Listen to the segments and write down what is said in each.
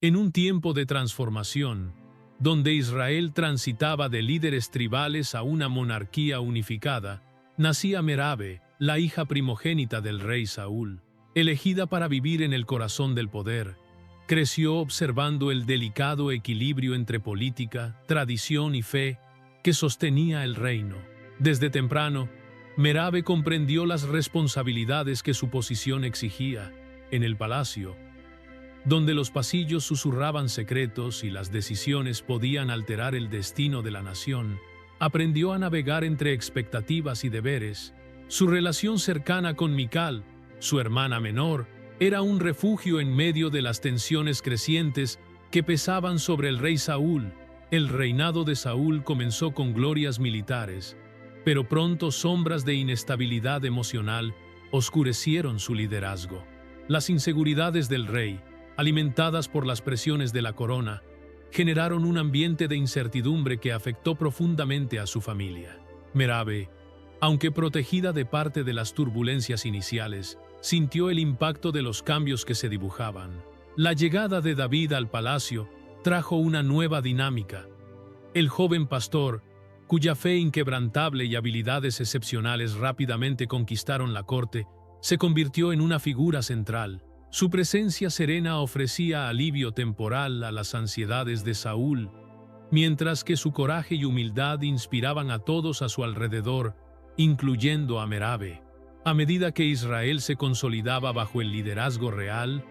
En un tiempo de transformación, donde Israel transitaba de líderes tribales a una monarquía unificada, nacía Merabe, la hija primogénita del rey Saúl, elegida para vivir en el corazón del poder. Creció observando el delicado equilibrio entre política, tradición y fe que sostenía el reino. Desde temprano, Merabe comprendió las responsabilidades que su posición exigía. En el palacio, donde los pasillos susurraban secretos y las decisiones podían alterar el destino de la nación, aprendió a navegar entre expectativas y deberes. Su relación cercana con Mical, su hermana menor, era un refugio en medio de las tensiones crecientes que pesaban sobre el rey Saúl. El reinado de Saúl comenzó con glorias militares, pero pronto sombras de inestabilidad emocional oscurecieron su liderazgo. Las inseguridades del rey, alimentadas por las presiones de la corona, generaron un ambiente de incertidumbre que afectó profundamente a su familia. Merabe, aunque protegida de parte de las turbulencias iniciales, sintió el impacto de los cambios que se dibujaban. La llegada de David al palacio trajo una nueva dinámica. El joven pastor, cuya fe inquebrantable y habilidades excepcionales rápidamente conquistaron la corte, se convirtió en una figura central. Su presencia serena ofrecía alivio temporal a las ansiedades de Saúl, mientras que su coraje y humildad inspiraban a todos a su alrededor, incluyendo a Merabe. A medida que Israel se consolidaba bajo el liderazgo real,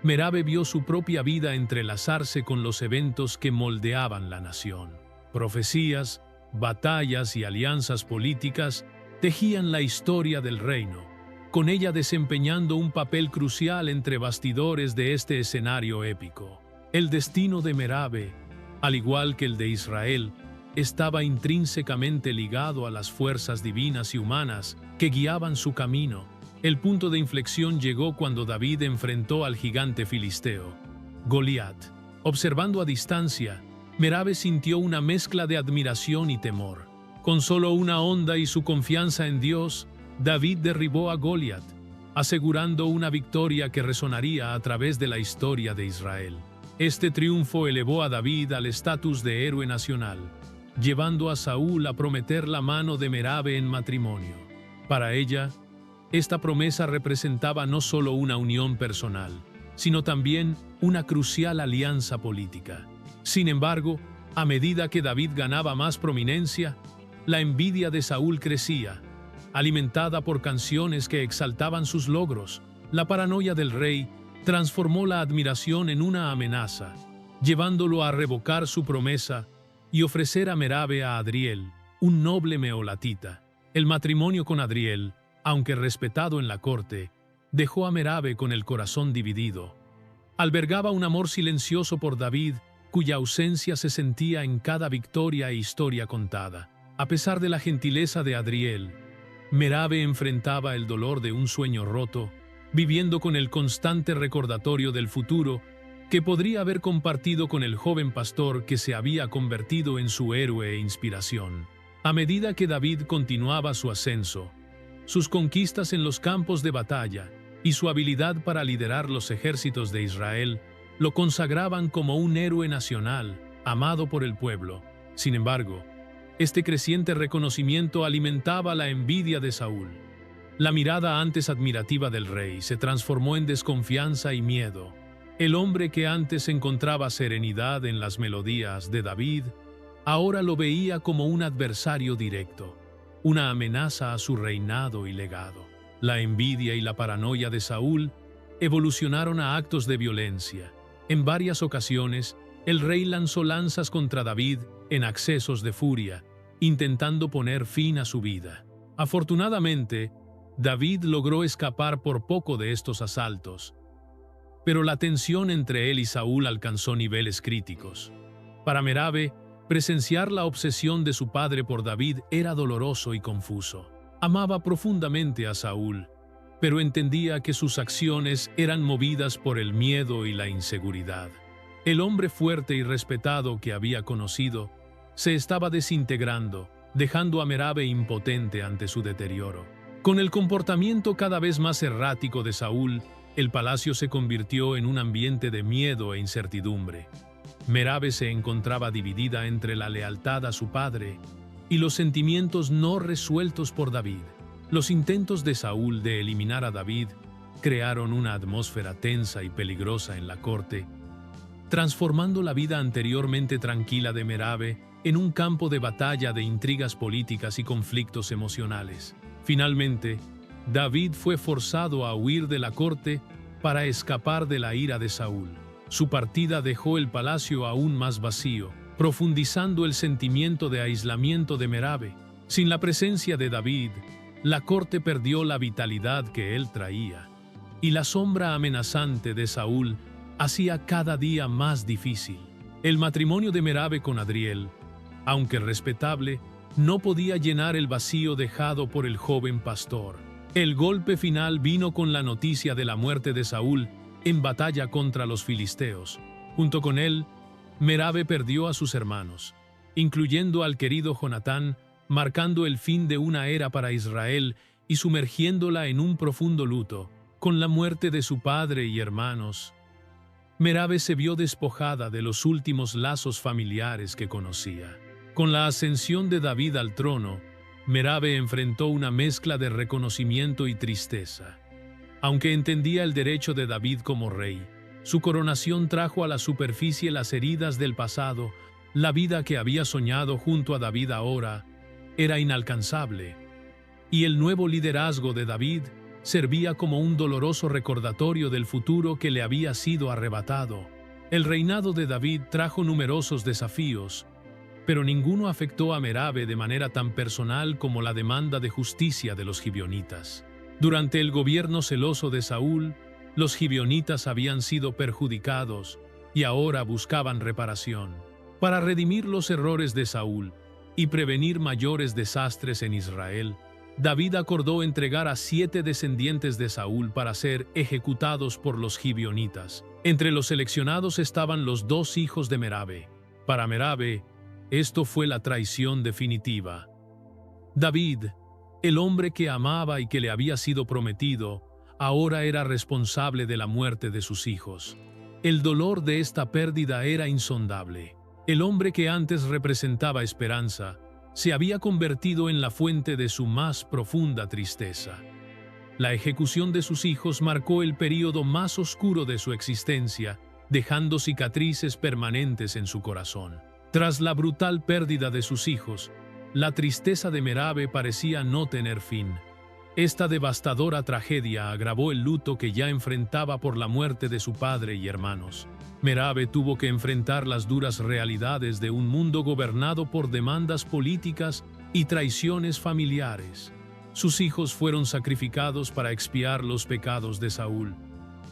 Merabe vio su propia vida entrelazarse con los eventos que moldeaban la nación. Profecías, batallas y alianzas políticas tejían la historia del reino, con ella desempeñando un papel crucial entre bastidores de este escenario épico. El destino de Merabe, al igual que el de Israel, estaba intrínsecamente ligado a las fuerzas divinas y humanas que guiaban su camino. El punto de inflexión llegó cuando David enfrentó al gigante filisteo, Goliat. Observando a distancia, Merabe sintió una mezcla de admiración y temor. Con solo una onda y su confianza en Dios, David derribó a Goliat, asegurando una victoria que resonaría a través de la historia de Israel. Este triunfo elevó a David al estatus de héroe nacional, llevando a Saúl a prometer la mano de Merabe en matrimonio. Para ella, esta promesa representaba no solo una unión personal, sino también una crucial alianza política. Sin embargo, a medida que David ganaba más prominencia, la envidia de Saúl crecía, alimentada por canciones que exaltaban sus logros. La paranoia del rey transformó la admiración en una amenaza, llevándolo a revocar su promesa y ofrecer a Merabe a Adriel, un noble meolatita. El matrimonio con Adriel, aunque respetado en la corte, dejó a Merabe con el corazón dividido. Albergaba un amor silencioso por David, cuya ausencia se sentía en cada victoria e historia contada. A pesar de la gentileza de Adriel, Merabe enfrentaba el dolor de un sueño roto, viviendo con el constante recordatorio del futuro que podría haber compartido con el joven pastor que se había convertido en su héroe e inspiración. A medida que David continuaba su ascenso, sus conquistas en los campos de batalla y su habilidad para liderar los ejércitos de Israel lo consagraban como un héroe nacional, amado por el pueblo. Sin embargo, este creciente reconocimiento alimentaba la envidia de Saúl. La mirada antes admirativa del rey se transformó en desconfianza y miedo. El hombre que antes encontraba serenidad en las melodías de David, ahora lo veía como un adversario directo, una amenaza a su reinado y legado. La envidia y la paranoia de Saúl evolucionaron a actos de violencia. En varias ocasiones, el rey lanzó lanzas contra David en accesos de furia, intentando poner fin a su vida. Afortunadamente, David logró escapar por poco de estos asaltos, pero la tensión entre él y Saúl alcanzó niveles críticos. Para Merabe, presenciar la obsesión de su padre por David era doloroso y confuso. Amaba profundamente a Saúl, pero entendía que sus acciones eran movidas por el miedo y la inseguridad. El hombre fuerte y respetado que había conocido se estaba desintegrando, dejando a Merabe impotente ante su deterioro. Con el comportamiento cada vez más errático de Saúl, El palacio se convirtió en un ambiente de miedo e incertidumbre. Merabe se encontraba dividida entre la lealtad a su padre y los sentimientos no resueltos por David. Los intentos de Saúl de eliminar a David crearon una atmósfera tensa y peligrosa en la corte, transformando la vida anteriormente tranquila de Merabe en un campo de batalla de intrigas políticas y conflictos emocionales. Finalmente, David fue forzado a huir de la corte para escapar de la ira de Saúl. Su partida dejó el palacio aún más vacío, profundizando el sentimiento de aislamiento de Merabe. Sin la presencia de David, la corte perdió la vitalidad que él traía, y la sombra amenazante de Saúl hacía cada día más difícil. El matrimonio de Merabe con Adriel, aunque respetable, no podía llenar el vacío dejado por el joven pastor. El golpe final vino con la noticia de la muerte de Saúl en batalla contra los filisteos. Junto con él, Merabe perdió a sus hermanos, incluyendo al querido Jonatán, marcando el fin de una era para Israel y sumergiéndola en un profundo luto. Con la muerte de su padre y hermanos, Merabe se vio despojada de los últimos lazos familiares que conocía. Con la ascensión de David al trono, Merabe enfrentó una mezcla de reconocimiento y tristeza. Aunque entendía el derecho de David como rey, su coronación trajo a la superficie las heridas del pasado. La vida que había soñado junto a David ahora era inalcanzable, y el nuevo liderazgo de David servía como un doloroso recordatorio del futuro que le había sido arrebatado. El reinado de David trajo numerosos desafíos, pero ninguno afectó a Merabe de manera tan personal como la demanda de justicia de los gibeonitas. Durante el gobierno celoso de Saúl, los gibeonitas habían sido perjudicados y ahora buscaban reparación. Para redimir los errores de Saúl y prevenir mayores desastres en Israel, David acordó entregar a 7 descendientes de Saúl para ser ejecutados por los gibeonitas. Entre los seleccionados estaban los 2 hijos de Merabe. Para Merabe, esto fue la traición definitiva. David, el hombre que amaba y que le había sido prometido, ahora era responsable de la muerte de sus hijos. El dolor de esta pérdida era insondable. El hombre que antes representaba esperanza se había convertido en la fuente de su más profunda tristeza. La ejecución de sus hijos marcó el período más oscuro de su existencia, dejando cicatrices permanentes en su corazón. Tras la brutal pérdida de sus hijos, la tristeza de Merabe parecía no tener fin. Esta devastadora tragedia agravó el luto que ya enfrentaba por la muerte de su padre y hermanos. Merabe tuvo que enfrentar las duras realidades de un mundo gobernado por demandas políticas y traiciones familiares. Sus hijos fueron sacrificados para expiar los pecados de Saúl,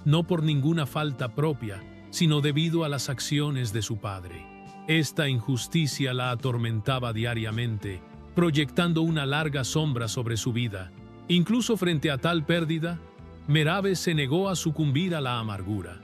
no por ninguna falta propia, sino debido a las acciones de su padre. Esta injusticia la atormentaba diariamente, proyectando una larga sombra sobre su vida. Incluso frente a tal pérdida, Merabe se negó a sucumbir a la amargura.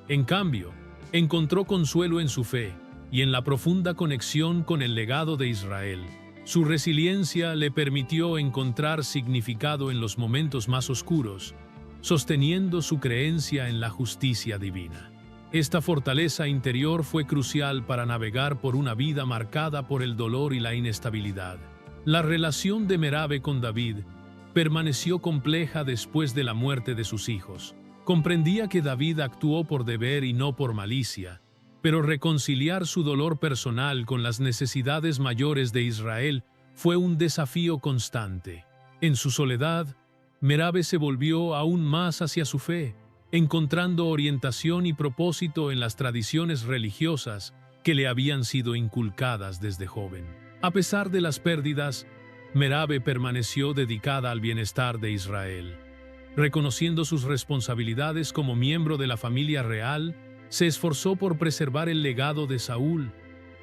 En cambio, encontró consuelo en su fe y en la profunda conexión con el legado de Israel. Su resiliencia le permitió encontrar significado en los momentos más oscuros, sosteniendo su creencia en la justicia divina. Esta fortaleza interior fue crucial para navegar por una vida marcada por el dolor y la inestabilidad. La relación de Merabe con David permaneció compleja después de la muerte de sus hijos. Comprendía que David actuó por deber y no por malicia, pero reconciliar su dolor personal con las necesidades mayores de Israel fue un desafío constante. En su soledad, Merabe se volvió aún más hacia su fe, encontrando orientación y propósito en las tradiciones religiosas que le habían sido inculcadas desde joven. A pesar de las pérdidas, Merabe permaneció dedicada al bienestar de Israel. Reconociendo sus responsabilidades como miembro de la familia real, se esforzó por preservar el legado de Saúl,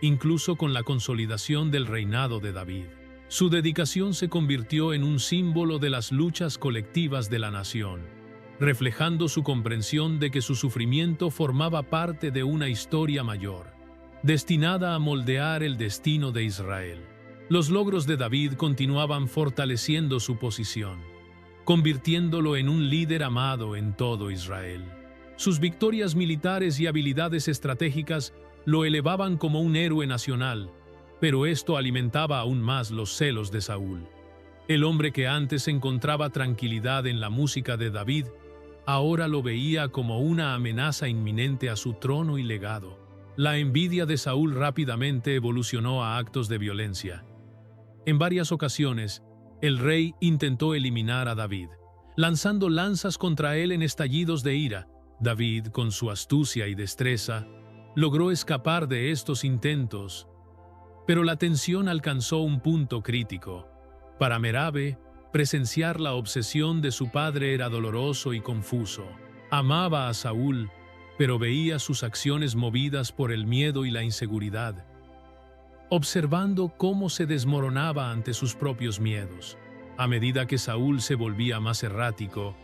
incluso con la consolidación del reinado de David. Su dedicación se convirtió en un símbolo de las luchas colectivas de la nación, reflejando su comprensión de que su sufrimiento formaba parte de una historia mayor, destinada a moldear el destino de Israel. Los logros de David continuaban fortaleciendo su posición. convirtiéndolo en un líder amado en todo Israel. Sus victorias militares y habilidades estratégicas lo elevaban como un héroe nacional, pero esto alimentaba aún más los celos de Saúl. El hombre que antes encontraba tranquilidad en la música de David, ahora lo veía como una amenaza inminente a su trono y legado. La envidia de Saúl rápidamente evolucionó a actos de violencia. En varias ocasiones, el rey intentó eliminar a David, lanzando lanzas contra él en estallidos de ira. David, con su astucia y destreza, logró escapar de estos intentos, pero la tensión alcanzó un punto crítico. Para Merabe, presenciar la obsesión de su padre era doloroso y confuso. Amaba a Saúl, pero veía sus acciones movidas por el miedo y la inseguridad, observando cómo se desmoronaba ante sus propios miedos. A medida que Saúl se volvía más errático,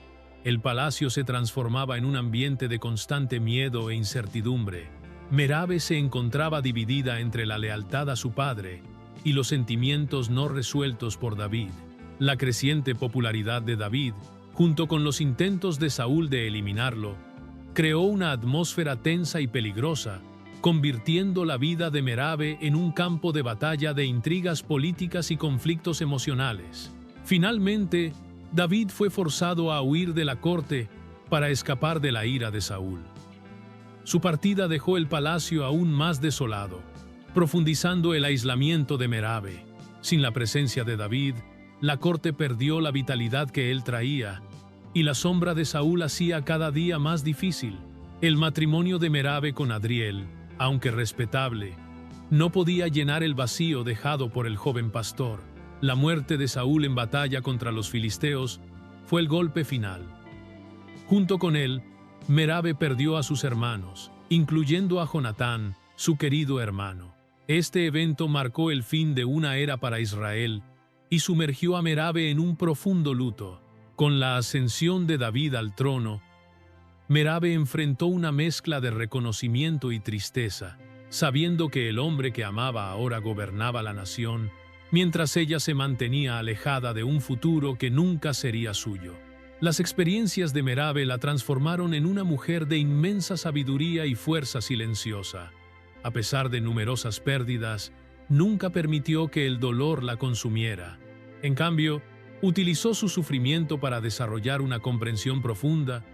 el palacio se transformaba en un ambiente de constante miedo e incertidumbre. Merabe se encontraba dividida entre la lealtad a su padre y los sentimientos no resueltos por David. La creciente popularidad de David, junto con los intentos de Saúl de eliminarlo, creó una atmósfera tensa y peligrosa, convirtiendo la vida de Merabe en un campo de batalla de intrigas políticas y conflictos emocionales. Finalmente, David fue forzado a huir de la corte para escapar de la ira de Saúl. Su partida dejó el palacio aún más desolado, profundizando el aislamiento de Merabe. Sin la presencia de David, la corte perdió la vitalidad que él traía, y la sombra de Saúl hacía cada día más difícil. El matrimonio de Merabe con Adriel, aunque respetable, no podía llenar el vacío dejado por el joven pastor. La muerte de Saúl en batalla contra los filisteos fue el golpe final. Junto con él, Merabe perdió a sus hermanos, incluyendo a Jonatán, su querido hermano. Este evento marcó el fin de una era para Israel y sumergió a Merabe en un profundo luto. Con la ascensión de David al trono, Merabe enfrentó una mezcla de reconocimiento y tristeza, sabiendo que el hombre que amaba ahora gobernaba la nación, mientras ella se mantenía alejada de un futuro que nunca sería suyo. Las experiencias de Merabe la transformaron en una mujer de inmensa sabiduría y fuerza silenciosa. A pesar de numerosas pérdidas, nunca permitió que el dolor la consumiera. En cambio, utilizó su sufrimiento para desarrollar una comprensión profunda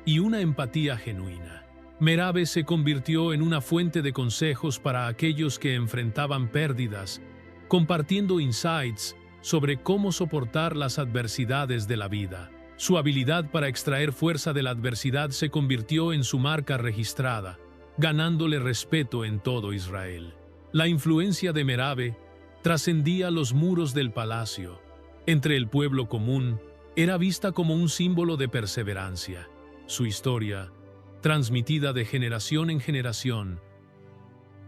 y una empatía genuina. Merabe se convirtió en una fuente de consejos para aquellos que enfrentaban pérdidas, compartiendo insights sobre cómo soportar las adversidades de la vida. Su habilidad para extraer fuerza de la adversidad se convirtió en su marca registrada, ganándole respeto en todo Israel. La influencia de Merabe trascendía los muros del palacio. Entre el pueblo común, era vista como un símbolo de perseverancia. Su historia, transmitida de generación en generación,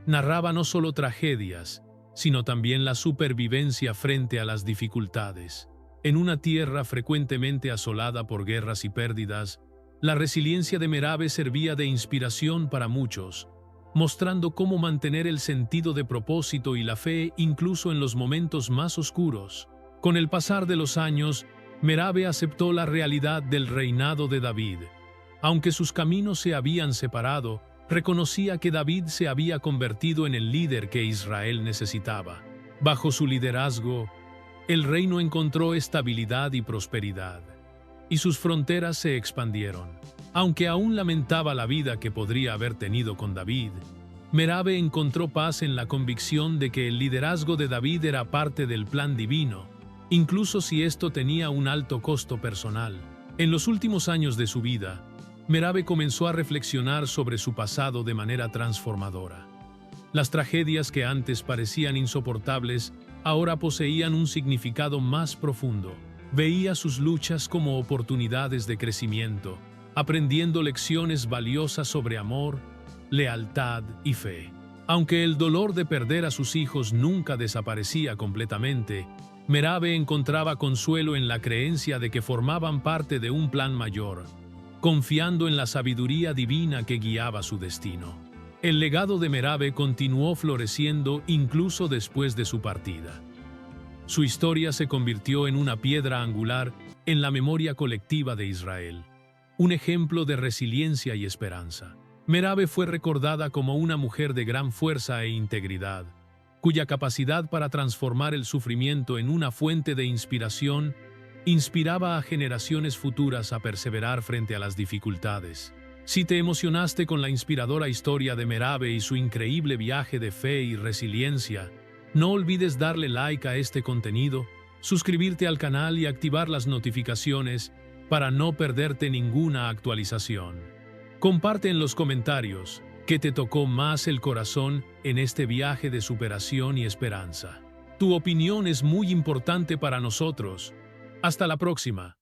narraba no solo tragedias, sino también la supervivencia frente a las dificultades. En una tierra frecuentemente asolada por guerras y pérdidas, la resiliencia de Merabe servía de inspiración para muchos, mostrando cómo mantener el sentido de propósito y la fe incluso en los momentos más oscuros. Con el pasar de los años, Merabe aceptó la realidad del reinado de David. Aunque sus caminos se habían separado, reconocía que David se había convertido en el líder que Israel necesitaba. Bajo su liderazgo, el reino encontró estabilidad y prosperidad, y sus fronteras se expandieron. Aunque aún lamentaba la vida que podría haber tenido con David, Merabe encontró paz en la convicción de que el liderazgo de David era parte del plan divino, incluso si esto tenía un alto costo personal. En los últimos años de su vida, Merabe comenzó a reflexionar sobre su pasado de manera transformadora. Las tragedias que antes parecían insoportables ahora poseían un significado más profundo. Veía sus luchas como oportunidades de crecimiento, aprendiendo lecciones valiosas sobre amor, lealtad y fe. Aunque el dolor de perder a sus hijos nunca desaparecía completamente, Merabe encontraba consuelo en la creencia de que formaban parte de un plan mayor, confiando en la sabiduría divina que guiaba su destino. El legado de Merabe continuó floreciendo incluso después de su partida. Su historia se convirtió en una piedra angular en la memoria colectiva de Israel, un ejemplo de resiliencia y esperanza. Merabe fue recordada como una mujer de gran fuerza e integridad, cuya capacidad para transformar el sufrimiento en una fuente de inspiración inspiraba a generaciones futuras a perseverar frente a las dificultades. Si te emocionaste con la inspiradora historia de Merabe y su increíble viaje de fe y resiliencia, no olvides darle like a este contenido, suscribirte al canal y activar las notificaciones para no perderte ninguna actualización. Comparte en los comentarios qué te tocó más el corazón en este viaje de superación y esperanza. Tu opinión es muy importante para nosotros. Hasta la próxima.